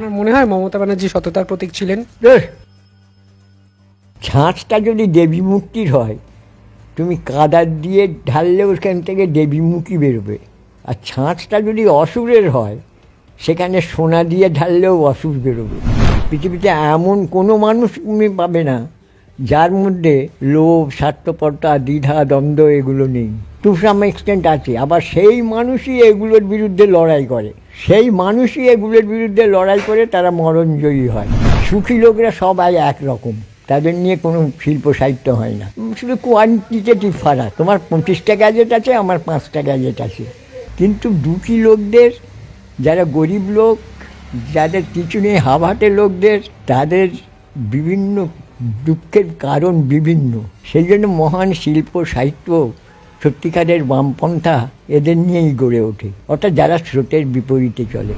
আপনার মনে হয় মমতা ব্যানার্জি সততার প্রতীক ছিলেন? ছাঁচটা যদি দেবী মূর্তির হয়, তুমি কাদা দিয়ে ঢাললে ওখান থেকে দেবী মুখী বেরোবে। আর ছাঁচটা যদি অসুরের হয়, সেখানে সোনা দিয়ে ঢাললেও অসুর বেরোবে। পৃথিবীতে এমন কোনো মানুষ তুমি পাবে না যার মধ্যে লোভ, স্বার্থপরতা, দ্বিধা, দ্বন্দ্ব এগুলো নেই। টু সাম এক্সটেন্ট আছে। আবার সেই মানুষই এগুলোর বিরুদ্ধে লড়াই করে, লড়াই করে তারা মরণজয়ী হয়। সুখী লোকরা সবাই একরকম, তাদের নিয়ে কোনো শিল্প সাহিত্য হয় না, শুধু কোয়ান্টিটেটিভ ফারাক। তোমার 25টা গ্যাজেট আছে, আমার 5টা গ্যাজেট আছে। কিন্তু দুঃখী লোকদের, যারা গরিব লোক, যাদের কিছু নেই, হাবহাটে লোকদের, তাদের বিভিন্ন দুঃখের কারণ বিভিন্ন। সেই জন্য মহান শিল্প সাহিত্য, সত্যিকারের বামপন্থা এদের নিয়েই গড়ে ওঠে, অর্থাৎ যারা স্রোতের বিপরীতে চলে।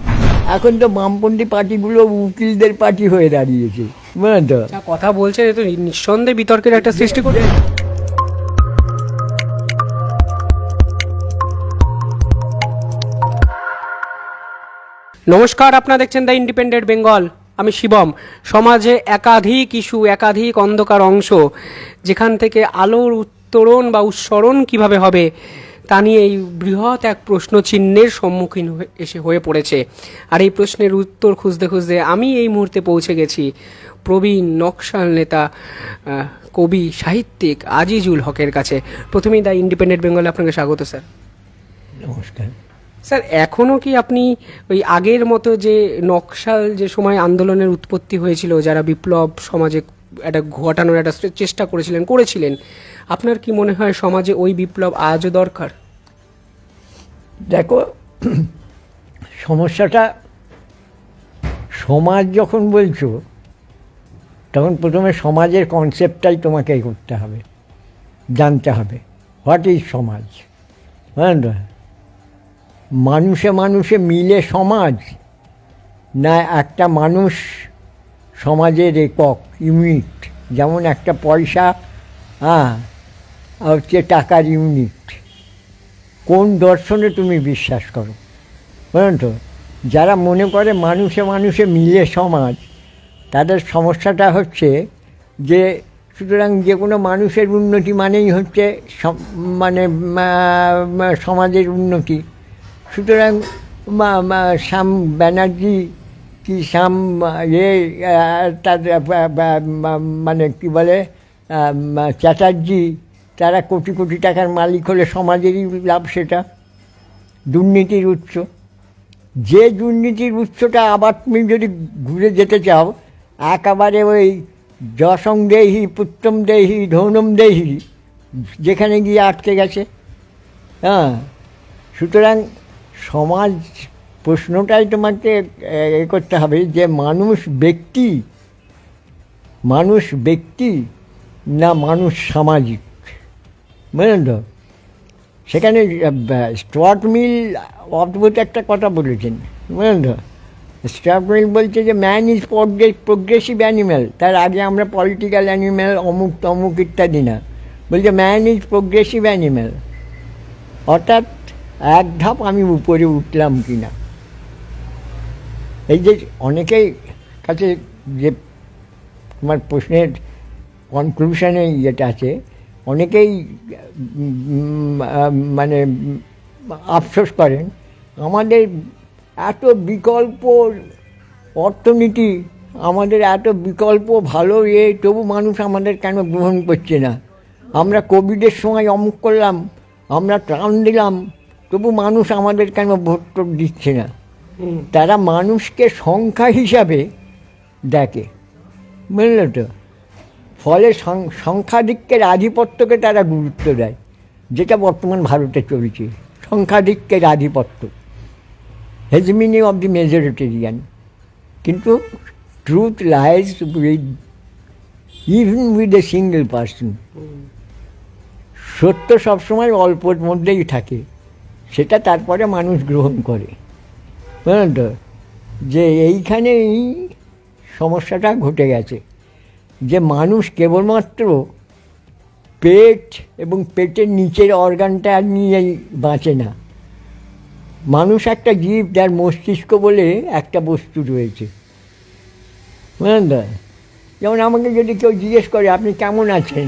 এখন তো বামপন্থী পার্টিগুলো উকিলদের পার্টি হয়ে দাঁড়িয়েছে, বুঝলেন তো? কথা বলছেন, এ তো নিঃসন্দেহে বিতর্কের একটা সৃষ্টি করে। নমস্কার, আপনারা দেখছেন দ্য ইন্ডিপেন্ডেন্ট বেঙ্গল। আমি শিবম। সমাজে একাধিক ইস্যু, একাধিক অন্ধকার অংশ, যেখান থেকে আলোর উত্তরণ বা উৎসরণ কিভাবে হবে তা নিয়ে এই বৃহৎ এক প্রশ্নচিহ্নের সম্মুখীন হয়ে পড়েছে। আর এই প্রশ্নের উত্তর খুঁজতে খুঁজতে আমি এই মুহূর্তে পৌঁছে গেছি প্রবীণ নকশাল নেতা, কবি, সাহিত্যিক আজিজুল হকের কাছে। প্রথমেই দ্য ইন্ডিপেন্ডেন্ট বেঙ্গলে আপনাকে স্বাগত স্যার। নমস্কার স্যার, এখনও কি আপনি ওই আগের মতো যে নকশাল যে সময় আন্দোলনের উৎপত্তি হয়েছিল, যারা বিপ্লব সমাজে একটা ঘটানোর একটা চেষ্টা করেছিলেন, আপনার কি মনে হয় সমাজে ওই বিপ্লব আজও দরকার? দেখো, সমস্যাটা, সমাজ যখন বলছো তখন প্রথমে সমাজের কনসেপ্টটাই তোমাকে করতে হবে, জানতে হবে হোয়াট ইজ সমাজ। বুঝলেন তো? মানুষে মানুষে মিলে সমাজ, না একটা মানুষ সমাজের একক, ইউনিট। যেমন একটা পয়সা হচ্ছে টাকার ইউনিট। কোন দর্শনে তুমি বিশ্বাস করো? বুঝলেন তো? যারা মনে করে মানুষে মানুষে মিলে সমাজ, তাদের সমস্যাটা হচ্ছে যে সুতরাং যে কোনো মানুষের উন্নতি মানেই হচ্ছে মানে সমাজের উন্নতি। সুতরাং শ্যাম ব্যানার্জি কি শ্যাম তাদের মানে কী বলে চ্যাটার্জি, তারা কোটি কোটি টাকার মালিক হলে সমাজেরই লাভ। সেটা দুর্নীতির উৎস। যে দুর্নীতির উৎসটা আবার তুমি যদি ঘুরে যেতে চাও, একেবারে ওই যশং দেহি পুত্তম দেহি ধনম দেহি, যেখানে গিয়ে আটকে গেছে। সুতরাং সমাজ প্রশ্নটাই তোমাকে করতে হবে যে মানুষ ব্যক্তি না মানুষ সামাজিক। বুঝলেন তো? সেখানে স্টুয়ার্ট মিল অদ্ভুত একটা কথা বলেছেন। বুঝলেন তো? স্টুয়ার্ট মিল বলছে যে ম্যান ইজ প্রোগ্রেসিভ অ্যানিম্যাল। তার আগে আমরা পলিটিক্যাল অ্যানিম্যাল, অমুক তমুক ইত্যাদি না, বলছে ম্যান ইজ প্রোগ্রেসিভ অ্যানিম্যাল। অর্থাৎ এক ধাপ আমি উপরে উঠলাম কি না। এই যে অনেকেই কাছে যে তোমার প্রশ্নের কনক্লুশনে যেটা আছে, অনেকেই মানে আফসোস করেন আমাদের এত বিকল্প অর্থনীতি, আমাদের এত বিকল্প ভালো তবু মানুষ আমাদের কেন গ্রহণ করছে না। আমরা কোভিডের সময় অমুক করলাম, আমরা ত্রাণ দিলাম, তবু মানুষ আমাদের কেন ভোট দিচ্ছে না। তারা মানুষকে সংখ্যা হিসাবে দেখে, বুঝলে তো? ফলে সংখ্যাধিক্যের আধিপত্যকে তারা গুরুত্ব দেয়, যেটা বর্তমান ভারতে চলছে। সংখ্যাধিক্যের আধিপত্য, হেজমিনি অফ দি মেজরিটেরিয়ান। কিন্তু truth lies even with a single person. সত্য সবসময় অল্পর মধ্যেই থাকে, সেটা তারপরে মানুষ গ্রহণ করে। বুঝলেন তো? যে এইখানেই সমস্যাটা ঘটে গেছে, যে মানুষ কেবলমাত্র পেট এবং পেটের নিচের অর্গানটা নিয়েই বাঁচে না। মানুষ একটা জীব, যার মস্তিষ্ক বলে একটা বস্তু রয়েছে। বুঝলেন তো? যেমন আমাকে যদি কেউ জিজ্ঞেস করে আপনি কেমন আছেন,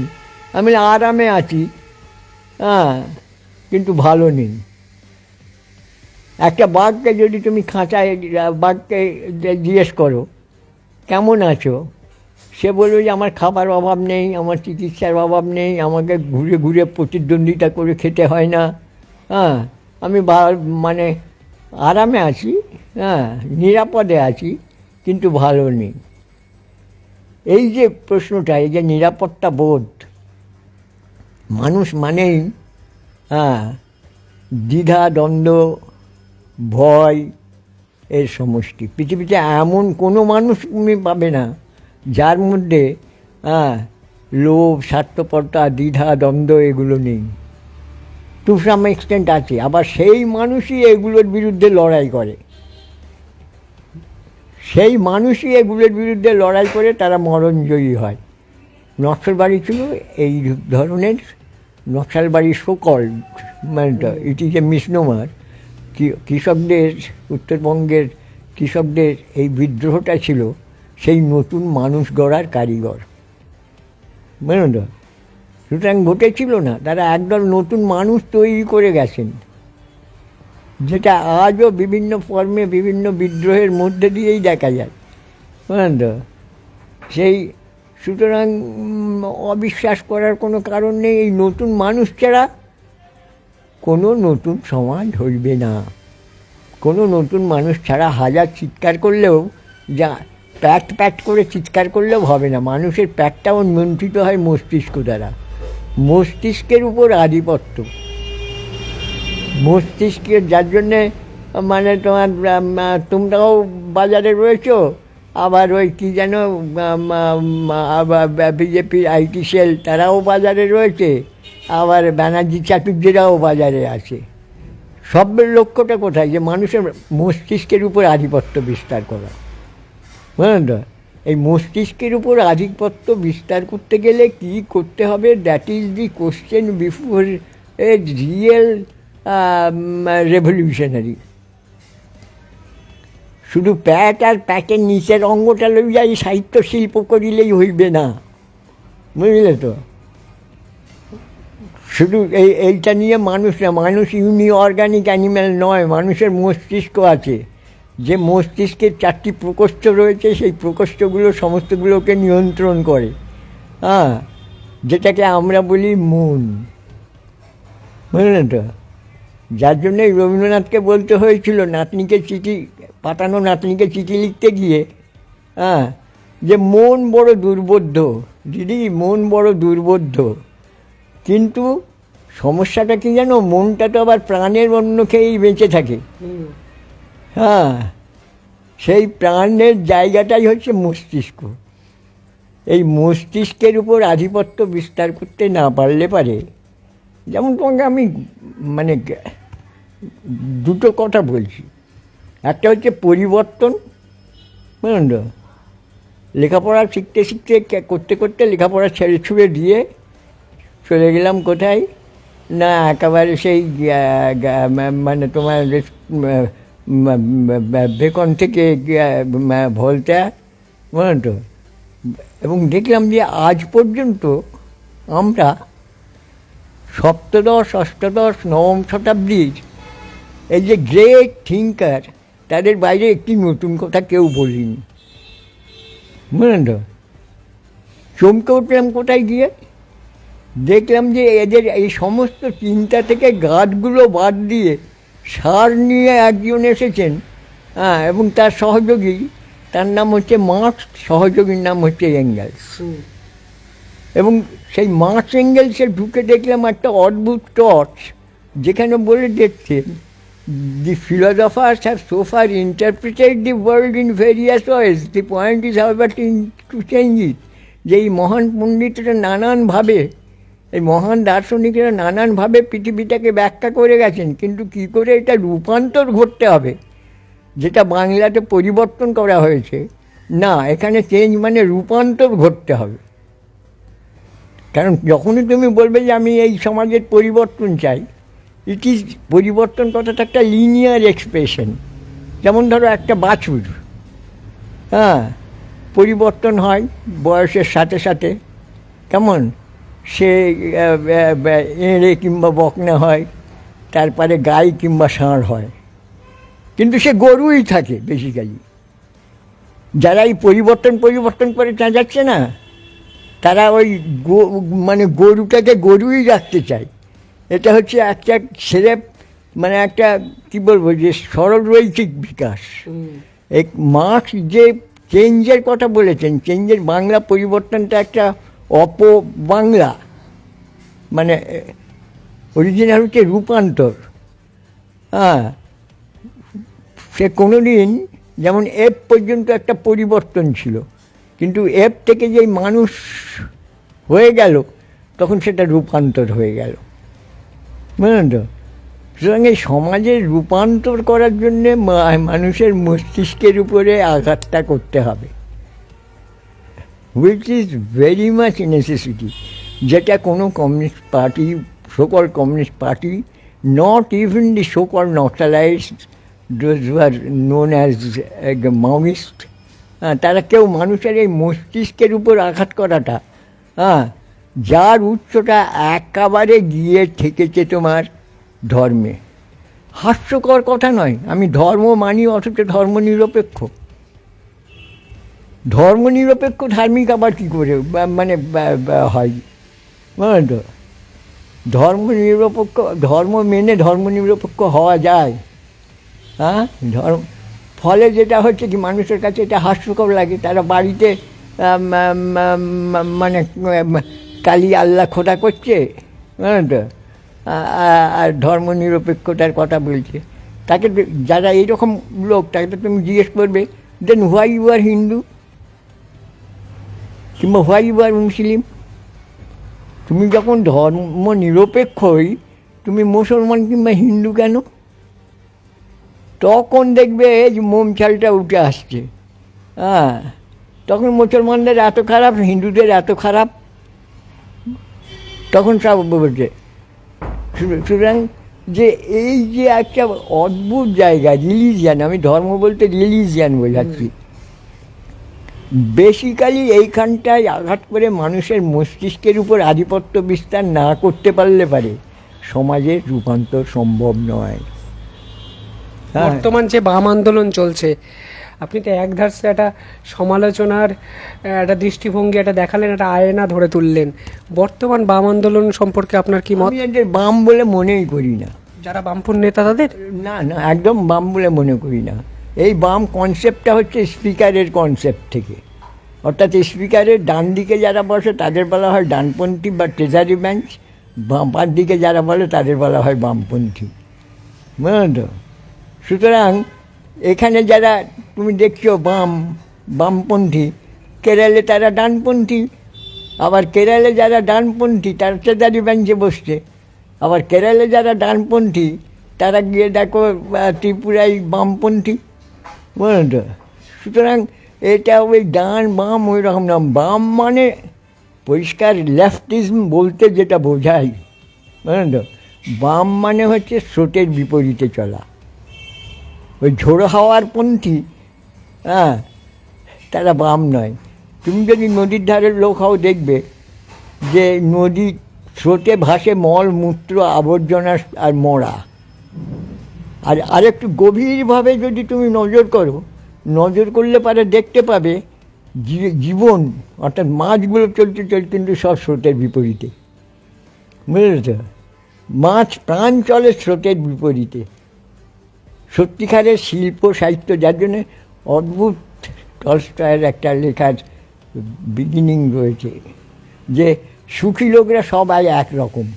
আমি বলি, আরামে আছি, হ্যাঁ, কিন্তু ভালো নেই। একটা বাঘকে যদি তুমি খাঁচায়, বাঘকে জিজ্ঞেস করো কেমন আছো, সে বলবে যে আমার খাবার অভাব নেই, আমার চিকিৎসার অভাব নেই, আমাকে ঘুরে ঘুরে প্রতিদ্বন্দ্বিতা করে খেতে হয় না, হ্যাঁ, আমি মানে আরামে আছি, হ্যাঁ, নিরাপদে আছি, কিন্তু ভালো নেই। এই যে প্রশ্নটা, এই যে নিরাপত্তা বোধ, মানুষ মানেই হ্যাঁ দ্বিধা, দ্বন্দ্ব, ভয় এর সমষ্টি। পৃথিবীতে এমন কোনো মানুষ তুমি পাবে না যার মধ্যে লোভ, স্বার্থপরতা, দ্বিধা, দ্বন্দ্ব এগুলো নেই। টু সাম এক্সটেন্ট আছে। আবার সেই মানুষই এগুলোর বিরুদ্ধে লড়াই করে, সেই মানুষই এগুলোর বিরুদ্ধে লড়াই করে তারা মরণজয়ী হয়। নকশালবাড়ি ছিল এই ধরনের, নকশালবাড়ি সকল, মানে ইট ইজ এ মিসনোমার। কৃষকদের, উত্তরবঙ্গের কৃষকদের এই বিদ্রোহটা ছিল সেই নতুন মানুষ গড়ার কারিগর, বুঝলেন তো? সুতরাং ঘটেছিল না, তারা একদল নতুন মানুষ তৈরি করে গেছেন, যেটা আজও বিভিন্ন ফর্মে বিভিন্ন বিদ্রোহের মধ্যে দিয়েই দেখা যায়, বুঝলেন তো? সেই সুতরাং অবিশ্বাস করার কোনো কারণ নেই। এই নতুন মানুষ ছাড়া কোনো নতুন সমাজ হইবে না। কোনো নতুন মানুষ ছাড়া হাজার চিৎকার করলেও, যা প্যাট প্যাট করে চিৎকার করলেও হবে না। মানুষের প্যাটটাও নিয়ন্ত্রিত হয় মস্তিষ্ক দ্বারা। মস্তিষ্কের উপর আধিপত্য, মস্তিষ্কের, যার জন্যে মানে তোমরাও বাজারে রয়েছো, আবার ওই কী যেন বিজেপির আইটি সেল তারাও বাজারে রয়েছে, আবার ব্যানার্জি চাটুর্যেরাও বাজারে আছে। সবের লক্ষ্যটা কোথায়? যে মানুষের মস্তিষ্কের উপর আধিপত্য বিস্তার করা, বুঝলেন তো? এই মস্তিষ্কের উপর আধিপত্য বিস্তার করতে গেলে কী করতে হবে, that is the question before a real revolutionary. শুধু প্যাট আর প্যাটের নিচের অঙ্গটা লইয়া এই সাহিত্য শিল্প করিলেই হইবে না, বুঝলে তো? শুধু এইটা নিয়ে মানুষ না, মানুষ ইউনি অর্গানিক অ্যানিম্যাল নয়, মানুষের মস্তিষ্ক আছে। যে মস্তিষ্কের 4টি প্রকোষ্ঠ রয়েছে, সেই প্রকোষ্ঠগুলো সমস্তগুলোকে নিয়ন্ত্রণ করে, হ্যাঁ, যেটাকে আমরা বলি মন, বুঝলেন তো? যার জন্যই রবীন্দ্রনাথকে বলতে হয়েছিল নাতনিকে চিঠি পাঠানো, নাতনিকে চিঠি লিখতে গিয়ে, হ্যাঁ, যে মন বড় দুর্বোধ্য, দিদি মন বড় দুর্বোধ্য। কিন্তু সমস্যাটা কি জানো, মনটা তো আবার প্রাণের অন্য খেয়েই বেঁচে থাকে, হ্যাঁ, সেই প্রাণের জায়গাটাই হচ্ছে মস্তিষ্ক। এই মস্তিষ্কের উপর আধিপত্য বিস্তার করতে না পারলে পারে, যেমন তোমাকে আমি মানে দুটো কথা বলছি। একটা হচ্ছে পরিবর্তন, বুঝলেন তো? লেখাপড়া শিখতে শিখতে, করতে করতে লেখাপড়া ছেড়ে ছুড়ে দিয়ে চলে গেলাম কোথায় না, একেবারে সেই মানে তোমার বেকন থেকে ভোল্টেয়ার, বুঝলেন তো? এবং দেখলাম যে আজ পর্যন্ত আমরা সপ্তদশ, অষ্টাদশ, নবম শতাব্দীর এই যে গ্রেট থিঙ্কার, তাদের বাইরে একটি নতুন কথা কেউ বলিনি, বুঝলেন তো? চমকে উঠলাম কোথায় গিয়ে, দেখলাম যে এদের এই সমস্ত চিন্তা থেকে গাছগুলো বাদ দিয়ে সার নিয়ে একজন এসেছেন, হ্যাঁ, এবং তার সহযোগী, তার নাম হচ্ছে মার্কস, সহযোগীর নাম হচ্ছে এঙ্গেলস। এবং সেই মার্কস এঙ্গেলসের ঢুকে দেখলাম একটা অদ্ভুত টর্চ, যেখানে বলে দেখছেন the philosophers have so far interpreted the world in various ways, the point is however to change it. যে এই মহান পণ্ডিতরা নানানভাবে, এই মহান দার্শনিকরা নানানভাবে পৃথিবীটাকে ব্যাখ্যা করে গেছেন, কিন্তু কী করে এটা রূপান্তর ঘটতে হবে, যেটা বাংলাতে পরিবর্তন করা হয়েছে, না, এখানে চেঞ্জ মানে রূপান্তর ঘটতে হবে। কারণ যখনই তুমি বলবে যে আমি এই সমাজের পরিবর্তন চাই, ইট ইজ, পরিবর্তন কথাটা একটা লিনিয়ার এক্সপ্রেশন। যেমন ধরো একটা বাছুর, হ্যাঁ, পরিবর্তন হয় বয়সের সাথে সাথে, কেমন সে এঁড়ে কিংবা বকনা হয়, তারপরে গাই কিংবা ষাঁড় হয়, কিন্তু সে গরুই থাকে বেসিক্যালি। যারা এই পরিবর্তন করে যাচ্ছে না, তারা ওই মানে গরুটাকে গরুই রাখতে চায়। এটা হচ্ছে একটা ছেলে, মানে একটা কী বলবো, যে সরলরৈখিক বিকাশ। এই মার্কস যে চেঞ্জের কথা বলেছেন, চেঞ্জের বাংলা পরিবর্তনটা একটা অপবাংলা, মানে অরিজিনাল হচ্ছে রূপান্তর। হ্যাঁ, সে কোনো দিন, যেমন এফ পর্যন্ত একটা পরিবর্তন ছিল, কিন্তু এফ থেকে যেই মানুষ হয়ে গেল তখন সেটা রূপান্তর হয়ে গেল, বুঝলেন তো? সুতরাং এই সমাজের রূপান্তর করার জন্যে মানুষের মস্তিষ্কের উপরে আঘাতটা করতে হবে, which is very much necessity, যেটা কোনো কমিউনিস্ট পার্টি, সকল communist party, not even the সকল naxalised, those who are known as Maoist, তারা কেউ মানুষের এই মস্তিষ্কের উপর আঘাত করাটা, যার উচ্চটা একেবারে গিয়ে ঠেকেছে তোমার ধর্মে। হাস্যকর কথা নয়, আমি ধর্ম মানি অথচ ধর্মনিরপেক্ষ। ধর্মনিরপেক্ষ ধার্মিক আবার কী করে মানে হয়, বুঝলেন তো? ধর্মনিরপেক্ষ, ধর্ম মেনে ধর্মনিরপেক্ষ হওয়া যায়, হ্যাঁ? ফলে যেটা হচ্ছে কি, মানুষের কাছে এটা হাস্যকর লাগে। তারা বাড়িতে মানে কালী আল্লাহ খোদা করছে, বুঝলেন তো, আর ধর্মনিরপেক্ষতার কথা বলছে। তাকে, যারা এইরকম লোক, তাকে তুমি জিজ্ঞেস করবে, then why you are Hindu কিংবা হোয়াই ইউ আর মুসলিম? তুমি যখন ধর্ম নিরপেক্ষই, তুমি মুসলমান কিংবা হিন্দু কেন? তখন দেখবে যে মোম চালটা উঠে আসছে। তখন মুসলমানদের এত খারাপ, হিন্দুদের এত খারাপ, তখন সব বলছে। সুতরাং যে এই যে একটা অদ্ভুত জায়গা, রিলিজিয়ান, আমি ধর্ম বলতে রিলিজিয়ান বোঝাচ্ছি, বেসিক্যালি এইখানটায় আঘাত করে মানুষের মস্তিষ্কের উপর আধিপত্য বিস্তার না করতে পারলে পারে সমাজের রূপান্তর সম্ভব নয়। বর্তমান যে বাম আন্দোলন চলছে, আপনি তো একধার্সে একটা সমালোচনার একটা দৃষ্টিভঙ্গি একটা দেখালেন, একটা আয়না ধরে তুললেন। বর্তমান বাম আন্দোলন সম্পর্কে আপনার কি মত? আমি এদের বাম বলে মনেই করি না। যারা বামপন্থী নেতা তাদের না, একদম বাম বলে মনে করি না। এই বাম কনসেপ্টটা হচ্ছে স্পিকারের কনসেপ্ট থেকে, অর্থাৎ স্পিকারের ডান দিকে যারা বসে তাদের বলা হয় ডানপন্থী বা ট্রেজারি বেঞ্চ, বাম দিকে যারা বলে তাদের বলা হয় বামপন্থী, বুঝলেন তো? সুতরাং এখানে যারা তুমি দেখছো বামপন্থী, কেরালে তারা ডানপন্থী, আবার কেরালে যারা ডানপন্থী তারা ট্রেজারি বেঞ্চে বসছে, আবার কেরালে যারা ডানপন্থী তারা গিয়ে দেখো ত্রিপুরায় বামপন্থী, বুঝলেন তো? সুতরাং এটা ওই ডান বাম ওই রকম না। বাম মানে পরিষ্কার লেফটিজম বলতে যেটা বোঝায়, বুঝলেন তো? বাম মানে হচ্ছে স্রোতের বিপরীতে চলা, ওই ঝোড়ো হাওয়ার পন্থী, তারা বাম নয়। তুমি যদি নদীর ধারের লোক হও, দেখবে যে নদী স্রোতে ভাসে মল মূত্র আবর্জনা আর মরা। আর আরেকটু গভীরভাবে যদি তুমি নজর করলে পারে দেখতে পাবে জীবন, অর্থাৎ মাছগুলো চলতে কিন্তু সব স্রোতের বিপরীতে, বুঝলে তো? মাছ প্রাণ চলে স্রোতের বিপরীতে। সত্যিকারের শিল্প সাহিত্য, যার জন্যে অদ্ভুত টলস্টয়ের একটা লেখার বিগিনিং রয়েছে যে সুখী লোকরা সবাই একরকম,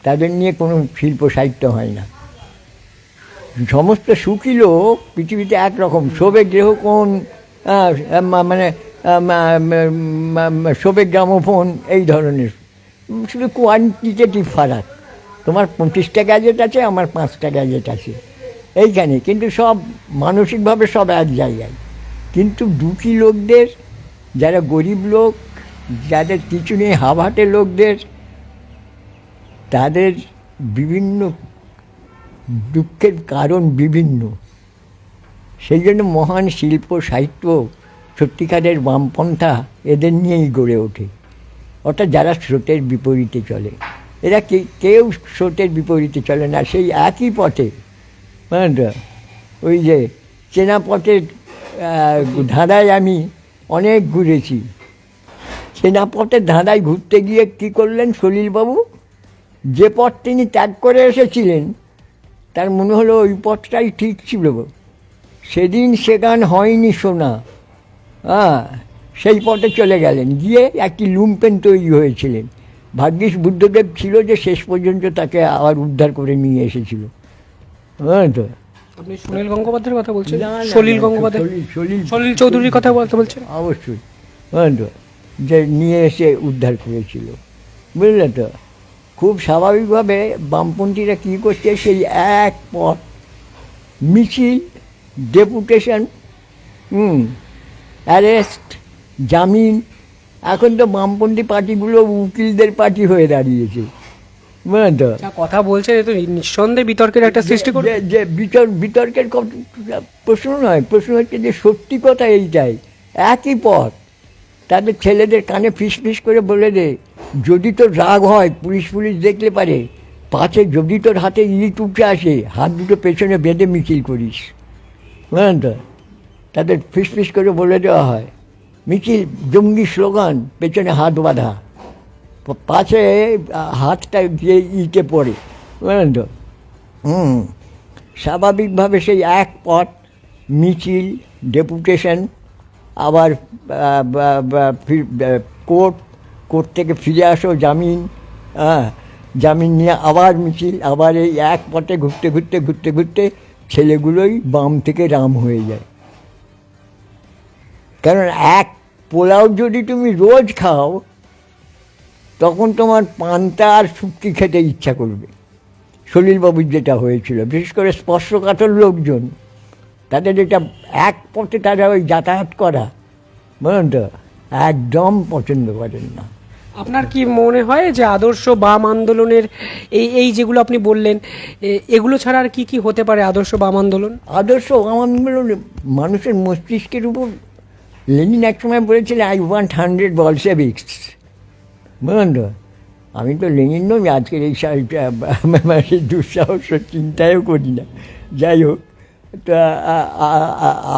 তাদের নিয়ে কোনো শিল্প সাহিত্য হয় না। সমস্ত সুখী লোক পৃথিবীতে একরকম, শোবে গৃহকোণ, মানে শোবে গ্রামোফোন, এই ধরনের, শুধু কোয়ান্টিটেটিভ ফারাক। তোমার 25টা গ্যাজেট আছে, আমার 5টা গ্যাজেট আছে, এইখানে, কিন্তু সব মানসিকভাবে সব এক জায়গায়। কিন্তু দুঃখী লোকদের, যারা গরিব লোক, যাদের কিছু নেই, হাবহাটে লোকদের, তাদের বিভিন্ন দুঃখের কারণ বিভিন্ন। সেই জন্য মহান শিল্প সাহিত্য সত্যিকারের বামপন্থা এদের নিয়েই গড়ে ওঠে, অর্থাৎ যারা স্রোতের বিপরীতে চলে। এরা কেউ স্রোতের বিপরীতে চলে না, সেই একই পথে, বুঝলেন তো? ওই যে চেনা পথের ধাঁধায় আমি অনেক ঘুরেছি। চেনা পথের ধাঁধায় ঘুরতে গিয়ে কী করলেন সলিলবাবু, যে পথ তিনি ত্যাগ করে এসেছিলেন তার মনে হলো ওই পথটাই ঠিক ছিল। সেদিন সে গান হয়নি শোনা, সেই পথে চলে গেলেন, গিয়ে একটি লুম্পেন তৈরি হয়েছিলেন। ভাগ্যিস বুদ্ধদেব ছিল যে শেষ পর্যন্ত তাকে আবার উদ্ধার করে নিয়ে এসেছিল, বুঝলেন তো? আপনি সুনীল গঙ্গোপাধ্যায়ের কথা বলছেন? না, না, সলিল গঙ্গোপাধ্যায়, সলিল চৌধুরীর কথা বলতে বলছেন? অবশ্যই, বুঝলেন তো, যে নিয়ে এসে উদ্ধার করেছিল, বুঝলেন তো? খুব স্বাভাবিকভাবে বামপন্থীরা কী করছে, সেই এক পথ, মিছিল, ডেপুটেশন, অ্যারেস্ট, জামিন। এখন তো বামপন্থী পার্টিগুলো উকিলদের পার্টি হয়ে দাঁড়িয়েছে, বুঝলেন তো? যা কথা বলছেন এ তো নিঃসন্দেহে বিতর্কের একটা সৃষ্টি করে। যে বিতর্কের প্রশ্ন নয়, প্রশ্ন হচ্ছে যে সত্যি কথা এইটাই, একই পথ। তাদের ছেলেদের কানে ফিস করে বলে দে, যদি তোর রাগ হয় পুলিশ দেখলে পারে, পাছে যদি তোর হাতে ইট উঠে আসে, হাত দুটো পেছনে বেঁধে মিছিল করিস, বুঝলেন তো? তাদের ফিস করে বলে দেওয়া হয়, মিছিল জঙ্গি স্লোগান, পেছনে হাত বাঁধা, পাছে হাতটা গিয়ে ইটে পড়ে, বুঝলেন তো? স্বাভাবিকভাবে সেই এক পথ, মিছিল, ডেপুটেশন, আবার কোর্ট থেকে ফিরে আসো, জামিন, জামিন নিয়ে আবার মিছিল, আবার এই এক পথে ঘুরতে ছেলেগুলোই বাম থেকে রাম হয়ে যায়। কারণ এক পোলাও যদি তুমি রোজ খাও তখন তোমার পান্তা আর শুটকি খেতে ইচ্ছা করবে। সলিলবাবুর যেটা হয়েছিল, বিশেষ করে স্পর্শকাতর লোকজন, তাদের এটা এক পথে তারা ওই যাতায়াত করা, বুঝলেন তো, একদম পছন্দ করেন না। আপনার কি মনে হয় যে আদর্শ বাম আন্দোলনের এই যেগুলো আপনি বললেন, এগুলো ছাড়া আর কি হতে পারে আদর্শ বাম আন্দোলন? আদর্শ বাম আন্দোলন মানুষের মস্তিষ্কের উপর, লেনিন একসময় বলেছিলেন, আই ওয়ান্ট 100 বলশেভিকস, বুঝলেন তো? আমি তো লেনিন নই, আজকের এই দুঃসাহস চিন্তাও করি না। যাই হোক, তা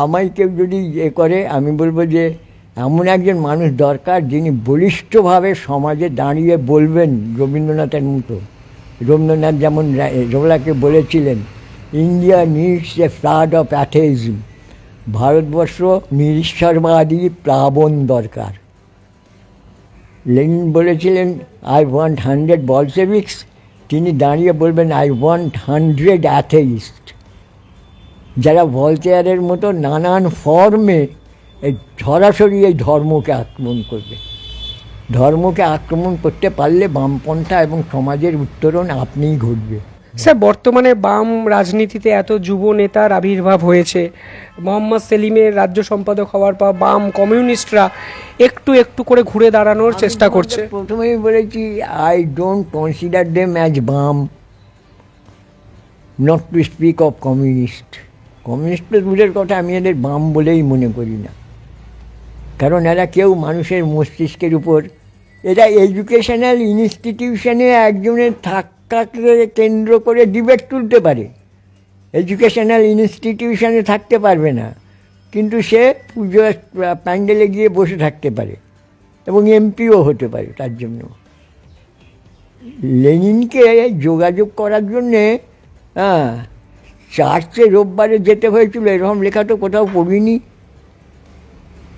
আমায় কেউ যদি করে, আমি বলবো যে এমন একজন মানুষ দরকার যিনি বলিষ্ঠভাবে সমাজে দাঁড়িয়ে বলবেন, রবীন্দ্রনাথের মতো। রবীন্দ্রনাথ যেমন রোলাকে বলেছিলেন, India needs a flood of atheism, ভারতবর্ষ নিরীশ্বরবাদী প্লাবন দরকার। লেনিন বলেছিলেন, আই ওয়ান্ট 100 বলশেভিকস, তিনি দাঁড়িয়ে বলবেন, আই ওয়ান্ট 100 অ্যাথেইস্ট, যারা ভলতেয়ারের মতো নানান ফর্মে এই সরাসরি এই ধর্মকে আক্রমণ করবে। ধর্মকে আক্রমণ করতে পারলে বামপন্থা এবং সমাজের উত্তরণ আপনিই ঘটবে। স্যার, বর্তমানে বাম রাজনীতিতে এত যুব নেতার আবির্ভাব হয়েছে, মোহাম্মদ সেলিমের রাজ্য সম্পাদক হওয়ার পর বাম কমিউনিস্টরা একটু করে ঘুরে দাঁড়ানোর চেষ্টা করছে। প্রথমেই বলেছি, I don't consider them as বাম, not to speak of communist. কমিউনিস্টের দূরের কথা, আমি এদের বাম বলেই মনে করি না। কারণ এরা কেউ মানুষের মস্তিষ্কের উপর, এরা এডুকেশনাল ইনস্টিটিউশনে একজনের থাকাকে কেন্দ্র করে ডিবেট তুলতে পারে, এডুকেশনাল ইনস্টিটিউশনে থাকতে পারবে না, কিন্তু সে পুজো প্যান্ডেলে গিয়ে বসে থাকতে পারে এবং এমপিও হতে পারে। তার জন্য লেনিনকে যোগাযোগ করার জন্যে চার্চে রোববারে যেতে হয়েছিল, এরকম লেখা তো কোথাও পড়িনি।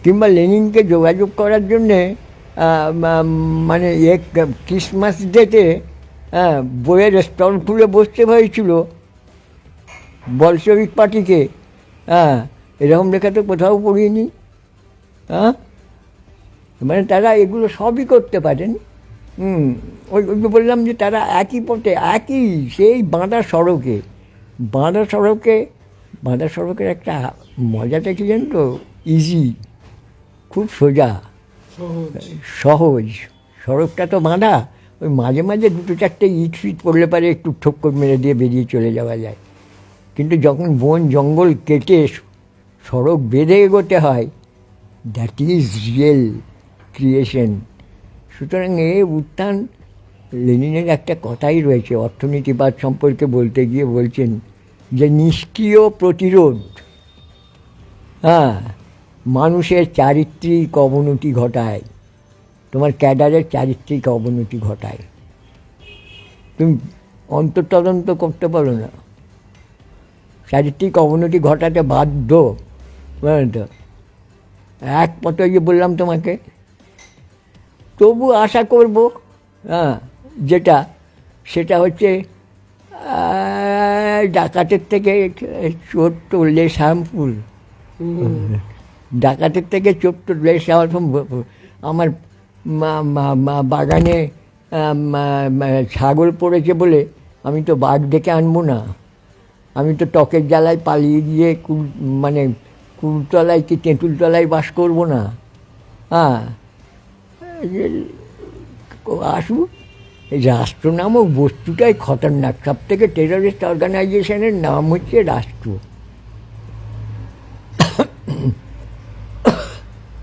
কিংবা লেনিনকে যোগাযোগ করার জন্যে মানে এক ক্রিসমাস ডেতে বইয়ের স্টল খুলে বসতে হয়েছিল বলশেভিক পার্টিকে, এরকম লেখা তো কোথাও পড়িনি। মানে তারা এগুলো সবই করতে পারেন। ওই বললাম যে তারা একই পথে, একই সেই বাঁধা সড়কের একটা মজাটা কি জানেন তো, ইজি, খুব সোজা, সহজ। সড়কটা তো বাঁধা, ওই মাঝে মাঝে দুটো চারটে ইট ফিট পড়লে পারে একটু ঠক্কর মেরে দিয়ে বেরিয়ে চলে যাওয়া যায়। কিন্তু যখন বন জঙ্গল কেটে সড়ক বেঁধে এগোতে হয়, দ্যাট ইজ রিয়েল ক্রিয়েশন। সুতরাং এই উত্থান, লেনিনের একটা কথাই রয়েছে অর্থনীতিবাদ সম্পর্কে বলতে গিয়ে বলছেন যে নিষ্ক্রিয় প্রতিরোধ মানুষের চারিত্রিক অবনতি ঘটায়, তোমার ক্যাডারের চারিত্রিক অবনতি ঘটায়। তুমি অন্তর্তদন্ত করতে পারো না, চারিত্রিক অবনতি ঘটাতে বাধ্য, বুঝলেন তো। এক পথে যে বললাম তোমাকে, তবু আশা করব যেটা সেটা হচ্ছে ডাকাতের থেকে চোর টরলে শ্যামপুর, ডাকাতের থেকে চোর টরলে শ্যামপুর। আমার বাগানে ছাগল পড়েছে বলে আমি তো বাঘ ডেকে আনবো না, আমি তো টকের জ্বালায় পালিয়ে গিয়ে কুলতলায় কি তেঁতুলতলায় বাস করবো না। আসুক, এই রাষ্ট্র নামক বস্তুটাই খতরনাক। সব থেকে টেররিস্ট অর্গানাইজেশনের নাম হচ্ছে রাষ্ট্র।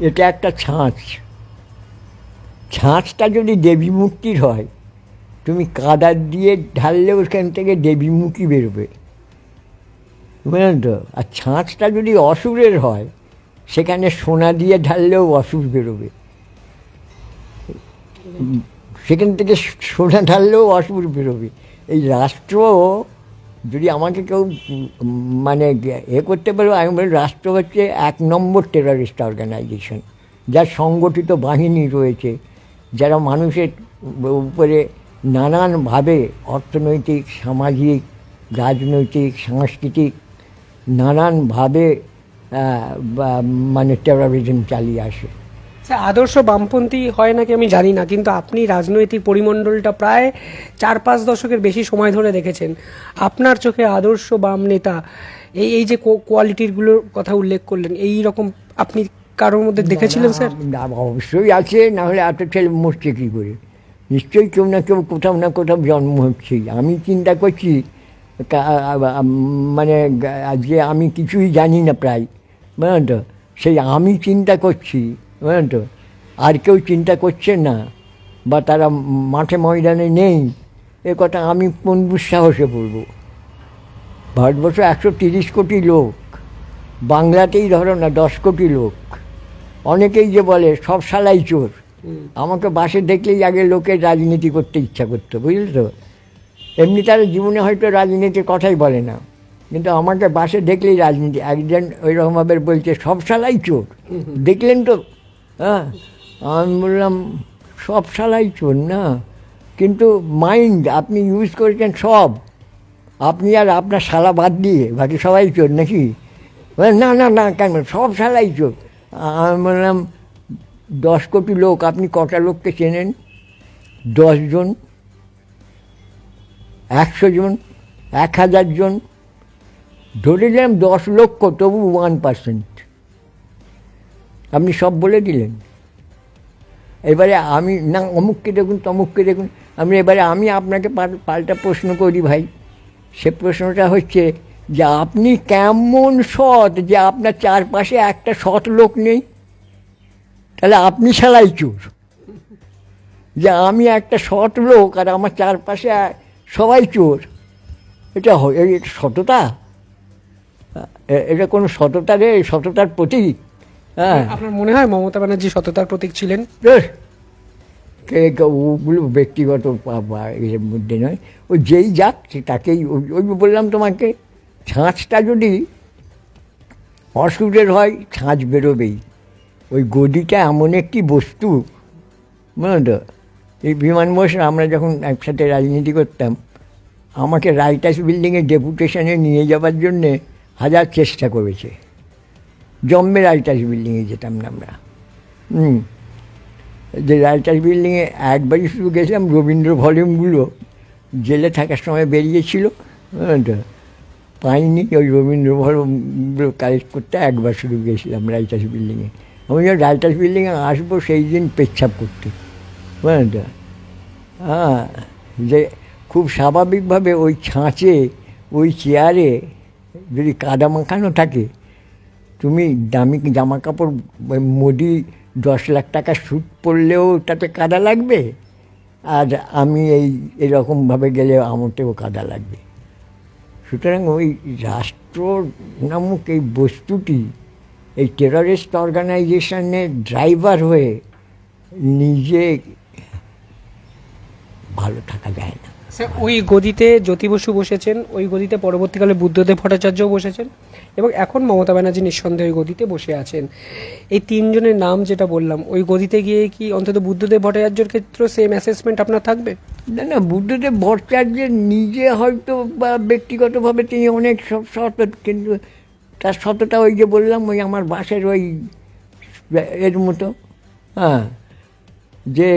এটা একটা ছাঁচ, ছাঁচটা যদি দেবী মূর্তির হয়, তুমি কাদা দিয়ে ঢাললে ওখান থেকে দেবী মুখী বেরোবে, বুঝলেন তো। আর ছাঁচটা যদি অসুরের হয়, সেখানে সোনা দিয়ে ঢাললেও অসুর বেরোবে, সেখান থেকে সোনা ঢাললেও অসুর বেরোবে। এই রাষ্ট্র যদি আমাকে কেউ করতে পারো, আমি বলি রাষ্ট্র হচ্ছে 1 নম্বর টেররিস্ট অর্গানাইজেশন, যার সংগঠিত বাহিনী রয়েছে, যারা মানুষের উপরে নানানভাবে অর্থনৈতিক, সামাজিক, রাজনৈতিক, সাংস্কৃতিক নানানভাবে টেররিজম চালিয়ে আসে। স্যার, আদর্শ বামপন্থী হয় নাকি আমি জানি না, কিন্তু আপনি রাজনৈতিক পরিমণ্ডলটা প্রায় 4-5 দশকের বেশি সময় ধরে দেখেছেন। আপনার চোখে আদর্শ বাম নেতা এই যে কোয়ালিটিগুলোর কথা উল্লেখ করলেন, এই রকম আপনি কারোর মধ্যে দেখেছিলেন স্যার? অবশ্যই আছে, না হলে এত ছেলে মরছে কী করে? নিশ্চয়ই কেউ না কেউ কোথাও না কোথাও জন্ম হচ্ছেই। আমি চিন্তা করছি যে আমি কিছুই জানি না প্রায়, বুঝলেন তো, সেই আমি চিন্তা করছি, বুঝলেন তো, আর কেউ চিন্তা করছে না বা তারা মাঠে ময়দানে নেই, এ কথা আমি কোন দুঃসাহসে বলবো? ভারতবর্ষ 130 কোটি লোক, বাংলাতেই ধরো না 10 কোটি লোক। অনেকেই যে বলে সব শালাই চোর, আমাকে বাসে দেখলেই আগে লোকের রাজনীতি করতে ইচ্ছা করতো, বুঝলি তো। এমনি তারা জীবনে হয়তো রাজনীতির কথাই বলে না, কিন্তু আমাকে বাসে দেখলেই রাজনীতি। একজন ওইরকমভাবে বলছে সব শালাই চোর, দেখলেন তো। আমি বললাম সব শালাই চোর না, কিন্তু মাইন্ড আপনি ইউজ করেছেন সব, আপনি আর আপনার শালা বাদ দিয়ে বাকি সবাই চোর নাকি? না না না, কেন সব শালাই চোর? আমি বললাম 10 কোটি লোক, আপনি কটা লোককে চেনেন? 10 জন, 100 জন, 1000 জন, ধরে দিলাম 10 লক্ষ, তবু 1%। আপনি সব বলে দিলেন। এবারে আমি না অমুককে দেখুন তমুককে দেখুন, আমি আপনাকে পাল্টা প্রশ্ন করি ভাই। সে প্রশ্নটা হচ্ছে যে আপনি কেমন সৎ যে আপনার চারপাশে একটা সৎ লোক নেই? তাহলে আপনি শালাই চোর। যে আমি একটা সৎ লোক আর আমার চারপাশে সবাই চোর, এটা সততা? এটা কোনো সততা রে? সততার প্রতীক? হ্যাঁ, আপনার মনে হয় মমতা ব্যানার্জি সততার প্রতীক ছিলেন? ওগুলো ব্যক্তিগত এর মধ্যে নয়, ও যেই যাক তাকেই। ওই বললাম তোমাকে, ছাঁচটা যদি অসুরের হয় ছাঁচ বেরোবেই। ওই গদিটা এমন একটি বস্তু, বুঝলেন তো। এই বিমান বসে আমরা যখন একসাথে রাজনীতি করতাম, আমাকে রাইটার্স বিল্ডিংয়ে ডেপুটেশনে নিয়ে যাওয়ার জন্যে 1000 চেষ্টা করেছে। জম্বে রাইটার্স বিল্ডিংয়ে যেতাম না আমরা। যে রাইটার্স বিল্ডিংয়ে একবারই শুধু গেছিলাম, রবীন্দ্র ভলিউমগুলো জেলে থাকার সময় বেরিয়েছিল, তো পাইনি। ওই রবীন্দ্র ভলিউমগুলো কালেক্ট করতে একবার শুধু গেছিলাম রাইটার্স বিল্ডিংয়ে। আমি যখন রাইটার্স বিল্ডিংয়ে আসবো সেই দিন পেচ্ছাপ করতে, বুঝলেন তো। যে খুব স্বাভাবিকভাবে ওই ছাঁচে, ওই চেয়ারে যদি কাদা মাখানো থাকে, তুমি দামি জামা কাপড় মোদি 10 লাখ টাকা সুট পরলেও তাতে কাদা লাগবে, আর আমি এরকমভাবে গেলে আমারতেও কাদা লাগবে। সুতরাং ওই রাষ্ট্র নামক এই বস্তুটি এই টেররিস্ট অর্গানাইজেশনের ড্রাইভার হয়ে নিজে ভালো থাকা যায় না। স্যার, ওই গদিতে জ্যোতি বসু বসেছেন, ওই গদিতে পরবর্তীকালে বুদ্ধদেব ভট্টাচার্যও বসেছেন, এবং এখন মমতা ব্যানার্জি নিঃসন্দেহে ওই গদিতে বসে আছেন। এই তিনজনের নাম যেটা বললাম, ওই গদিতে গিয়ে কি অন্তত বুদ্ধদেব ভট্টাচার্যের ক্ষেত্রে সেম অ্যাসেসমেন্ট আপনার থাকবে? না না, বুদ্ধদেব ভট্টাচার্যের নিজে হয়তো বা ব্যক্তিগতভাবে তিনি অনেক সব সৎ, কিন্তু তার সততা ওই যে বললাম, ওই আমার বাসের ওই এর মতো। হ্যাঁ, যে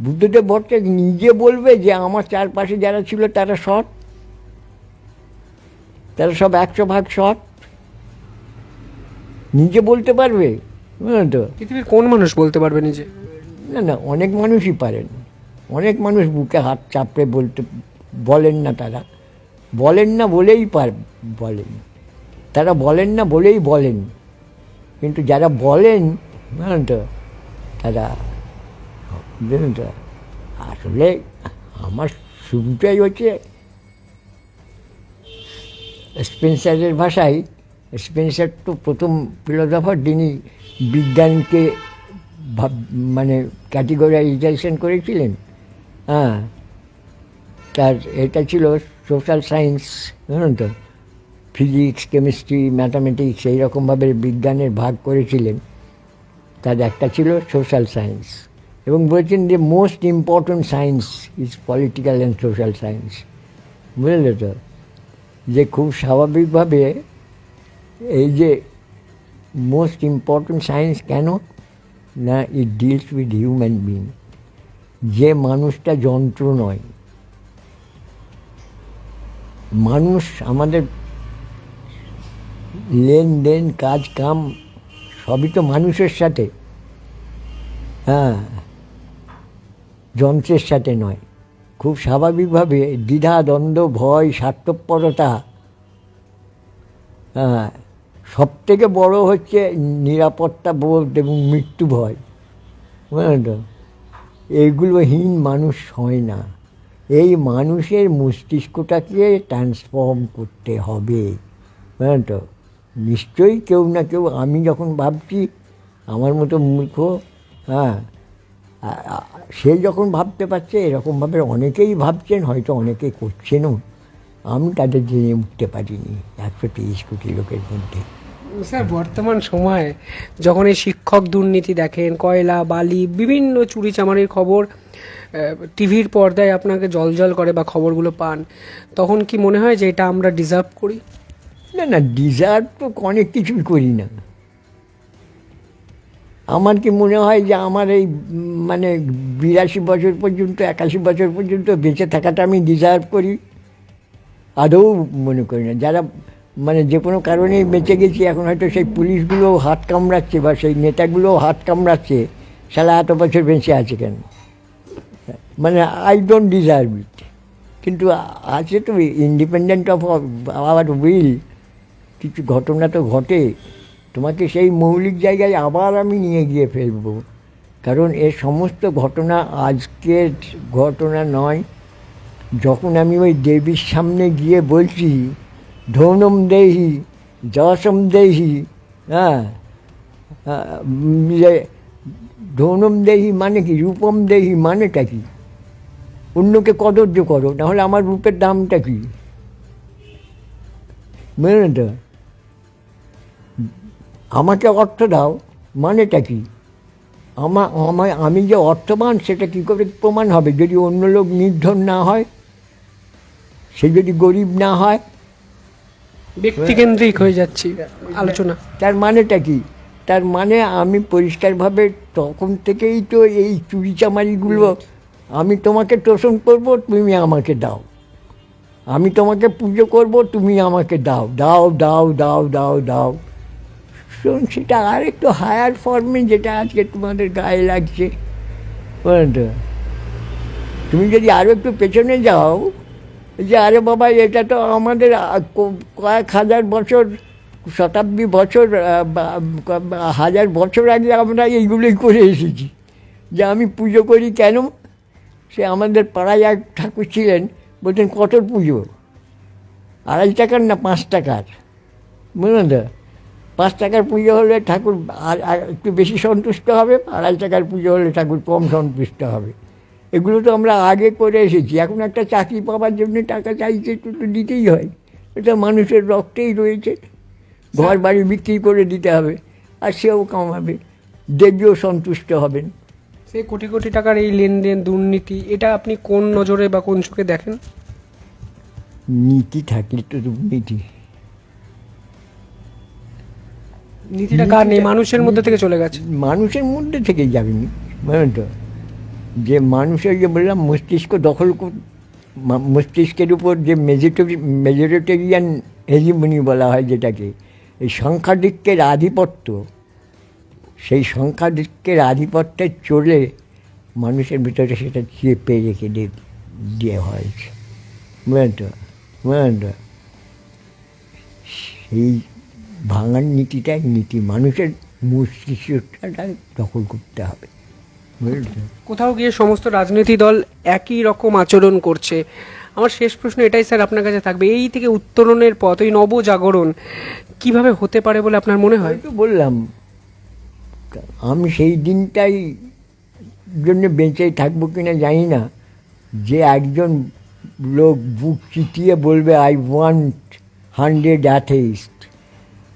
বুদ্ধদেব ভট্টাচার্য নিজে বলবে যে আমার চারপাশে যারা ছিল তারা সৎ, তারা সব 100% সৎ, নিজে বলতে পারবে? বুঝলেন তো? পৃথিবীর কোন মানুষ বলতে পারবে নিজে? না না, অনেক মানুষই পারেন, অনেক মানুষ বুকে হাত চাপড়ে বলেন না, তারা বলেন না বলেই বলেন, তারা বলেন না বলেই বলেন, কিন্তু যারা বলেন, বুঝলেন তো, তারা, বুঝলেন তো, আসলে আমার শুরুটাই হচ্ছে স্পেন্সারের ভাষায়। স্পেন্সার তো প্রথম ফিলোসফার, যিনি বিজ্ঞানকে মানে ক্যাটেগরাইজেশন করেছিলেন। হ্যাঁ, তার এটা ছিল সোশ্যাল সায়েন্স, জানেন তো, ফিজিক্স, কেমিস্ট্রি, ম্যাথামেটিক্স এইরকমভাবে বিজ্ঞানের ভাগ করেছিলেন। তার একটা ছিল সোশ্যাল সায়েন্স, এবং বলেছেন যে most important science is political and social science. বুঝলে তো, যে খুব স্বাভাবিকভাবে এই যে মোস্ট ইম্পর্ট্যান্ট সায়েন্স কেন না, ইট ডিলস উইথ হিউম্যান বিং, যে মানুষটা যন্ত্র নয়। মানুষ, আমাদের লেনদেন, কাজ কাম সবই তো মানুষের সাথে, হ্যাঁ, যন্ত্রের সাথে নয়। খুব স্বাভাবিকভাবে দ্বিধা, দ্বন্দ্ব, ভয়, স্বার্থপরতা, হ্যাঁ, সব থেকে বড় হচ্ছে নিরাপত্তা বোধ এবং মৃত্যু ভয়। বুঝলেন তো, এইগুলোহীন মানুষ হয় না। এই মানুষের মস্তিষ্কটাকে ট্রান্সফর্ম করতে হবে। বুঝলেন তো, নিশ্চয়ই কেউ না কেউ, আমি যখন ভাবছি আমার মতো মূর্খ, হ্যাঁ, সে যখন ভাবতে পারছে, এরকমভাবে অনেকেই ভাবছেন, হয়তো অনেকেই করছেনও, আমি তাদের জেনে উঠতে পারিনি 123 কোটি লোকের মধ্যে। স্যার, বর্তমান সময়ে যখন এই শিক্ষক দুর্নীতি দেখেন, কয়লা, বালি, বিভিন্ন চুরিচামারির খবর টিভির পর্দায় আপনাকে জলজল করে বা খবরগুলো পান, তখন কি মনে হয় যে এটা আমরা ডিজার্ভ করি? না না, ডিজার্ভ তো অনেক কিছুই করি না। আমার কি মনে হয় যে আমার এই মানে 82 বছর পর্যন্ত, 81 বছর পর্যন্ত বেঁচে থাকাটা আমি ডিজার্ভ করি? আদৌ মনে করি না। যারা মানে যে কোনো কারণেই বেঁচে গেছি, এখন হয়তো সেই পুলিশগুলো হাত কামড়াচ্ছে বা সেই নেতাগুলো হাত কামড়াচ্ছে, সারা এত বছর বেঁচে আছে কেন? মানে আই ডোন্ট ডিজার্ভ ইট। কিন্তু আছে তো, ইন্ডিপেন্ডেন্ট অফ আওয়ার উইল, কিছু ঘটনা তো ঘটে, তোমাকে সেই মৌলিক জায়গায় আবার আমি নিয়ে গিয়ে ফেলবো। কারণ এর সমস্ত ঘটনা আজকের ঘটনা নয়। যখন আমি ওই দেবীর সামনে গিয়ে বলছি ধনম দেহি, যশম দেহি, হ্যাঁ, ধনম দেহি মানে কি, রূপম দেহি মানেটা কি? অন্যকে কদর্য করো, নাহলে আমার রূপের দামটা কি? বুঝলেন তো, আমাকে অর্থ দাও মানেটা কি? আমি যে অর্থবান সেটা কী করে প্রমাণ হবে যদি অন্য লোক নির্ধন না হয়, সে যদি গরিব না হয়? ব্যক্তিকেন্দ্রিক হয়ে যাচ্ছি আলোচনা। তার মানেটা কি? তার মানে আমি পরিষ্কারভাবে তখন থেকেই তো এই চুরিচামারিগুলো, আমি তোমাকে তোষণ করবো, তুমি আমাকে দাও, আমি তোমাকে পুজো করবো, তুমি আমাকে দাও, দাও দাও দাও দাও দাও। সেটা আর একটু হায়ার ফর্মে, যেটা আজকে তোমাদের গায়ে লাগছে। বুঝলেন তো, তুমি যদি আরও একটু পেছনে যাও, যে আরে বাবা, এটা তো আমাদের কয়েক হাজার বছর শতাব্দী বছর হাজার বছর আগে আমরা এইগুলোই করে এসেছি। যে আমি পুজো করি কেন, সে আমাদের পাড়ায় এক ঠাকুর ছিলেন, বলতেন কতর পুজো, 2.5 টাকার না 5 টাকার, বুঝলেন তো? 5 টাকার পুজো হলে ঠাকুর আর একটু বেশি সন্তুষ্ট হবে, 2.5 টাকার পুজো হলে ঠাকুর কম সন্তুষ্ট হবে। এগুলো তো আমরা আগে করে এসেছি। এখন একটা চাকরি পাওয়ার জন্য টাকা চাইছে, একটু তো দিতেই হয়, এটা মানুষের রক্তেই রয়েছে। ঘর বাড়ি বিক্রি করে দিতে হবে, আর সেও কামাবে, দেবীও সন্তুষ্ট হবেন। সেই কোটি কোটি টাকার এই লেনদেন, দুর্নীতি, এটা আপনি কোন নজরে বা কোন চোখে দেখেন? নীতি থাকলে তো দুর্নীতি। নীতিটা কার নেই, মানুষের মধ্যে থেকে চলে গেছে। মানুষের মধ্যে থেকেই যাবেনি, বুঝলেন তো? যে মানুষের, যে বললাম, মস্তিষ্ক দখল মস্তিষ্কের উপর যে মেজরিটেরিয়ান হেজিমনি বলা হয় যেটাকে, এই সংখ্যাধিক্যের আধিপত্য, সেই সংখ্যাধিক্যের আধিপত্যে চলে মানুষের ভিতরে সেটা চেপে রেখে দিয়ে হয়েছে, বুঝলেন তো? বুঝলেন তো? সেই ভাঙার নীতিটাই নীতি, মানুষের মস্তিষ্কটা দখল করতে হবে, বুঝলেন তো? কোথাও গিয়ে সমস্ত রাজনৈতিক দল একই রকম আচরণ করছে। আমার শেষ প্রশ্ন এটাই স্যার আপনার কাছে থাকবে, এই থেকে উত্তরণের পথ, ওই নবজাগরণ কিভাবে হতে পারে বলে আপনার মনে হয়? তো বললাম, আমি সেই দিনটাই জন্য বেঁচে থাকবো কিনা জানি না, যে একজন লোক বুক চিতিয়ে বলবে আই ওয়ান্ট 100 অ্যাথেইস্ট।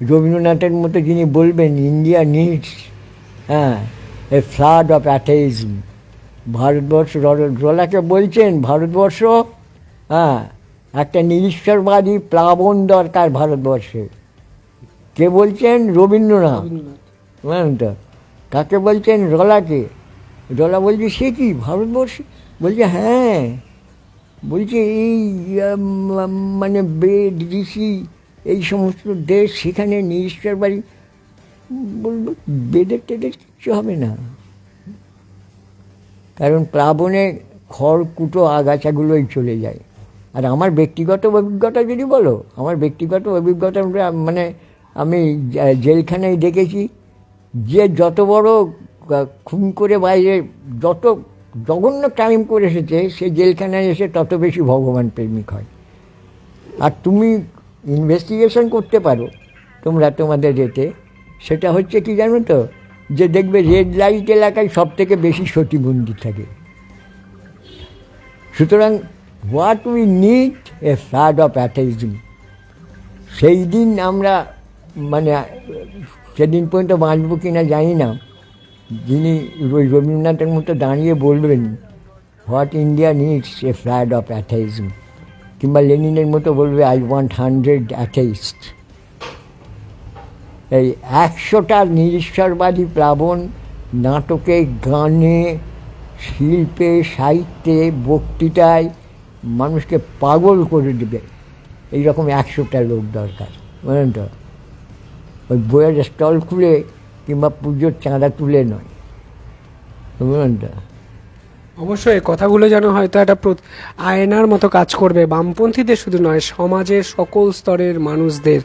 রবীন্দ্রনাথের মতো যিনি বলবেন India needs a flood of atheism. ভারতবর্ষ, রলাকে বলছেন ভারতবর্ষ একটা নিরীশ্বরবাদী প্লাবন দরকার ভারতবর্ষে। কে বলছেন? রবীন্দ্রনাথ, বুঝলেন তো? কাকে বলছেন? রলাকে। রলা বলছে সে কি ভারতবর্ষে? বলছে হ্যাঁ, বলছে এই মানে বেদ ঋষি এই সমস্ত দেশ, সেখানে নিরীশ্বর বাড়ি। বলবো বেদের টেদের কিচ্ছু হবে না, কারণ প্লাবনে খড়কুটো আগাছাগুলোই চলে যায়। আর আমার ব্যক্তিগত অভিজ্ঞতা যদি বলো, আমার ব্যক্তিগত অভিজ্ঞতা মানে আমি জেলখানায় দেখেছি, যে যত বড় খুন করে বাইরে যত জঘন্য ক্রাইম করে এসেছে, সে জেলখানায় এসে তত বেশি ভগবান প্রেমিক হয়। আর তুমি ইনভেস্টিগেশন করতে পারো তোমরা তোমাদের এতে, সেটা হচ্ছে কি জানো তো, যে দেখবে রেড লাইট এলাকায় সব থেকে বেশি সতীবন্দী থাকে। সুতরাং what we need a flood of atheism. সেই দিন আমরা মানে সেদিন পর্যন্ত বাঁচবো কিনা জানি না, যিনি ওই রবীন্দ্রনাথের মতো দাঁড়িয়ে বলবেন what India needs a flood of atheism, কিংবা লেনিনের মতো বলবে আই ওয়ান্ট 100 অ্যাথেইস্ট। এই 100টা নিরীশ্বরবাদী প্লাবন নাটকে, গানে, শিল্পে, সাহিত্যে, বক্তৃতায় মানুষকে পাগল করে দেবে, এইরকম 100টা লোক দরকার, বুঝলেন তো? ওই বইয়ের স্টল খুলে কিংবা পুজোর চাঁদা তুলে নয়, বুঝলেন তো? অবশ্যই কথাগুলো যেন হয়তো একটা আয়নার মতো কাজ করবে, বামপন্থীদের শুধু নয়, সমাজের সকল স্তরের মানুষদের।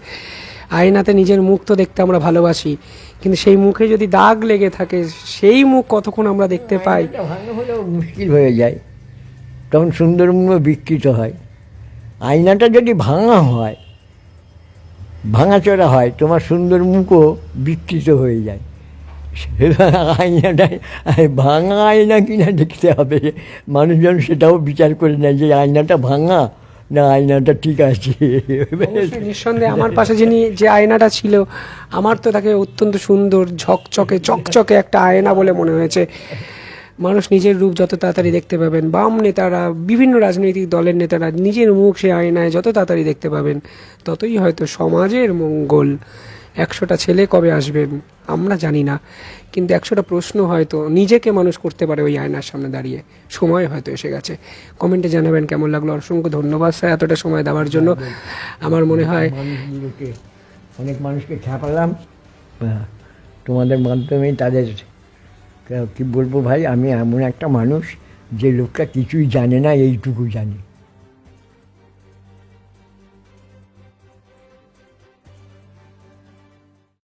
আয়নাতে নিজের মুখ তো দেখতে আমরা ভালোবাসি, কিন্তু সেই মুখে যদি দাগ লেগে থাকে, সেই মুখ কতক্ষণ আমরা দেখতে পাই? ভালো হলেও মুশকিল হয়ে যায়, তখন সুন্দরমূল্য বিকৃত হয়। আয়নাটা যদি ভাঙা হয়, ভাঙাচোরা হয়, তোমার সুন্দর মুখও বিকৃত হয়ে যায়। আয়নাটাই ভাঙা আয়না কিনা দেখতে হবে, মানুষজন সেটাও বিচার করে নেয় যে আয়নাটা ভাঙা না আয়নাটা ঠিক আছে। নিঃসন্দেহে আমার পাশে যে আয়নাটা ছিল, আমার তো তাকে অত্যন্ত সুন্দর ঝকঝকে চকচকে একটা আয়না বলে মনে হয়েছে। মানুষ নিজের রূপ যত তাড়াতাড়ি দেখতে পাবেন, বাম নেতারা, বিভিন্ন রাজনৈতিক দলের নেতারা নিজের মুখ সে আয়নায় যত তাড়াতাড়ি দেখতে পাবেন, ততই হয়তো সমাজের মঙ্গল। 100টা ছেলে কবে আসবেন আমরা জানি না, কিন্তু 100টা প্রশ্ন হয়তো নিজেকে মানুষ করতে পারে ওই আয়নার সামনে দাঁড়িয়ে। সময় হয়তো এসে গেছে। কমেন্টে জানাবেন কেমন লাগলো। অসংখ্য ধন্যবাদ স্যার এতটা সময় দেওয়ার জন্য। আমার মনে হয় অনেক মানুষকে খ্যাপালাম, তোমাদের মাধ্যমেই তাদের কি বলবো ভাই, আমি এমন একটা মানুষ যে লোকটা কিছুই জানে না, এইটুকু জানি।